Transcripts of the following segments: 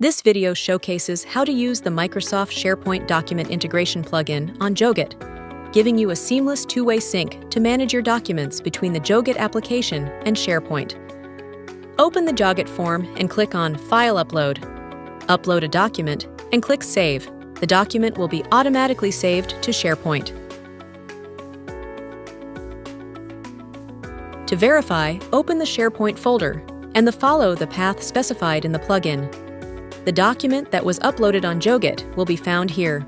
This video showcases how to use the Microsoft SharePoint document integration plugin on Joget, giving you a seamless two-way sync to manage your documents between the Joget application and SharePoint. Open the Joget form and click on File Upload. Upload a document and click Save. The document will be automatically saved to SharePoint. To verify, open the SharePoint folder and follow the path specified in the plugin. The document that was uploaded on Joget will be found here.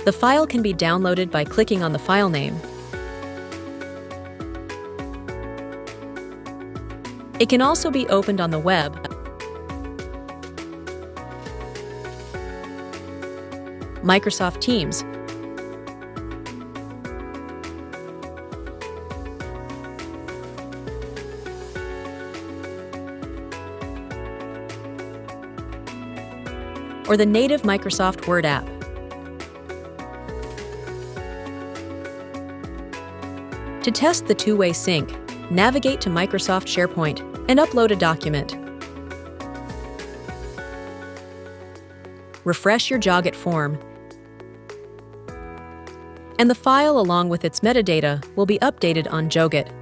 The file can be downloaded by clicking on the file name. It can also be opened on the web, Microsoft Teams, or the native Microsoft Word app. To test the two-way sync, navigate to Microsoft SharePoint and upload a document. Refresh your Joget form, and the file along with its metadata will be updated on Joget.